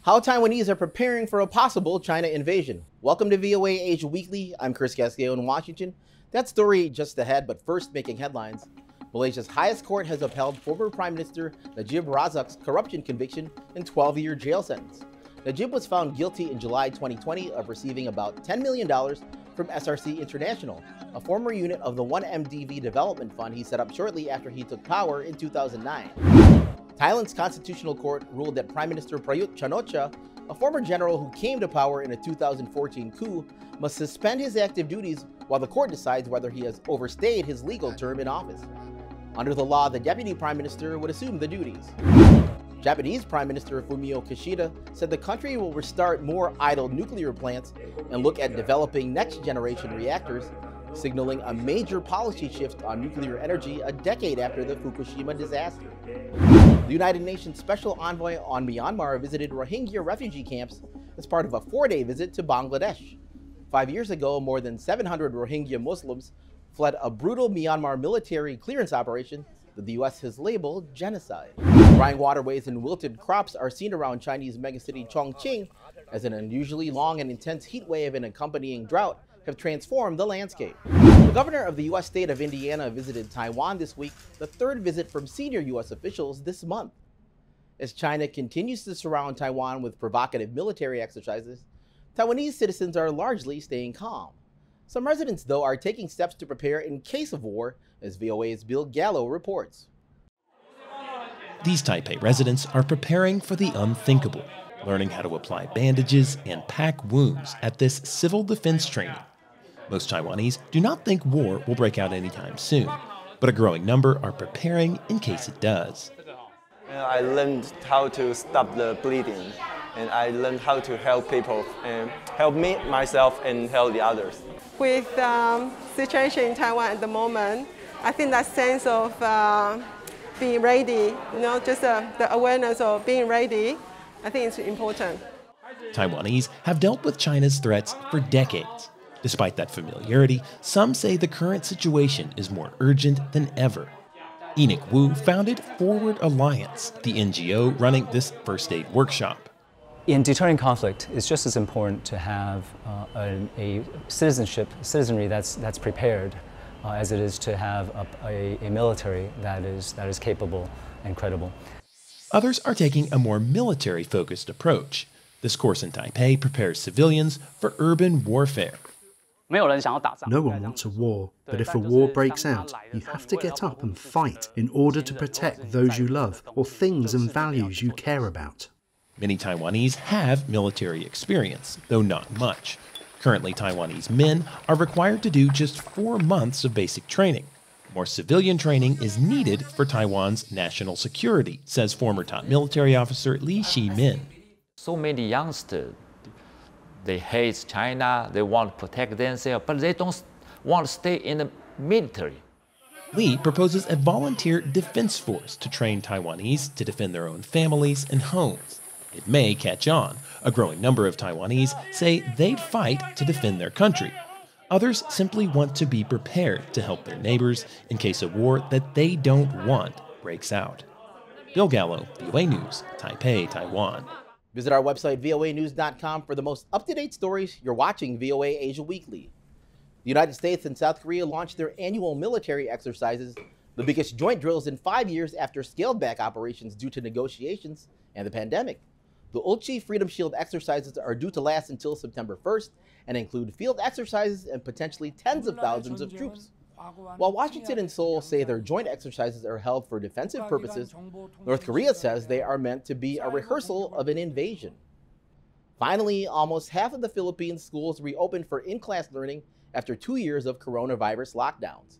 How Taiwanese are preparing for a possible China invasion. Welcome to VOA Asia Weekly. I'm Chris Casqueo in Washington. That story just ahead, but first making headlines. Malaysia's highest court has upheld former Prime Minister Najib Razak's corruption conviction and 12-year jail sentence. Najib was found guilty in July 2020 of receiving about $10 million from SRC International, a former unit of the 1MDB development fund he set up shortly after he took power in 2009. Thailand's constitutional court ruled that Prime Minister Prayut Chan-o-cha, a former general who came to power in a 2014 coup, must suspend his active duties while the court decides whether he has overstayed his legal term in office. Under the law, the deputy prime minister would assume the duties. Japanese Prime Minister Fumio Kishida said the country will restart more idle nuclear plants and look at developing next-generation reactors, signaling a major policy shift on nuclear energy a decade after the Fukushima disaster. The United Nations Special Envoy on Myanmar visited Rohingya refugee camps as part of a 4-day visit to Bangladesh. 5 years ago, more than 700 Rohingya Muslims fled a brutal Myanmar military clearance operation that the U.S. has labeled genocide. Drying waterways and wilted crops are seen around Chinese megacity Chongqing as an unusually long and intense heat wave and accompanying drought have transformed the landscape. The governor of the U.S. state of Indiana visited Taiwan this week, the third visit from senior U.S. officials this month. As China continues to surround Taiwan with provocative military exercises, Taiwanese citizens are largely staying calm. Some residents, though, are taking steps to prepare in case of war, as VOA's Bill Gallo reports. These Taipei residents are preparing for the unthinkable, learning how to apply bandages and pack wounds at this civil defense training. Most Taiwanese do not think war will break out anytime soon, but a growing number are preparing in case it does. I learned how to stop the bleeding, and I learned how to help people, and help me, myself, and help the others. With the situation in Taiwan at the moment, I think that sense of being ready, just the awareness of being ready, I think it's important. Taiwanese have dealt with China's threats for decades. Despite that familiarity, some say the current situation is more urgent than ever. Enoch Wu founded Forward Alliance, the NGO running this first aid workshop. In deterring conflict, it's just as important to have a citizenry that's prepared as it is to have a military that is capable and credible. Others are taking a more military-focused approach. This course in Taipei prepares civilians for urban warfare. No one wants a war, but if a war breaks out, you have to get up and fight in order to protect those you love or things and values you care about. Many Taiwanese have military experience, though not much. Currently, Taiwanese men are required to do just 4 months of basic training. More civilian training is needed for Taiwan's national security, says former top military officer Li Shimin. So many youngsters, they hate China, they want to protect themselves, but they don't want to stay in the military. Li proposes a volunteer defense force to train Taiwanese to defend their own families and homes. It may catch on. A growing number of Taiwanese say they'd fight to defend their country. Others simply want to be prepared to help their neighbors in case a war that they don't want breaks out. Bill Gallo, VOA News, Taipei, Taiwan. Visit our website, voanews.com, for the most up-to-date stories. You're watching VOA Asia Weekly. The United States and South Korea launched their annual military exercises, the biggest joint drills in 5 years after scaled-back operations due to negotiations and the pandemic. The Ulchi Freedom Shield exercises are due to last until September 1st and include field exercises and potentially tens of thousands of troops. While Washington and Seoul say their joint exercises are held for defensive purposes, North Korea says they are meant to be a rehearsal of an invasion. Finally, almost half of the Philippines schools reopened for in-class learning after 2 years of coronavirus lockdowns.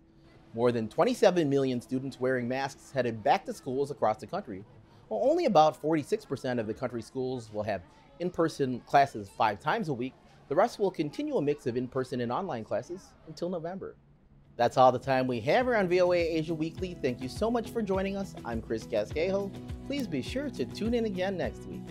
More than 27 million students wearing masks headed back to schools across the country, while only about 46% of the country's schools will have in-person classes 5 times a week. The rest will continue a mix of in-person and online classes until November. That's all the time we have here on VOA Asia Weekly. Thank you so much for joining us. I'm Chris Casquejo. Please be sure to tune in again next week.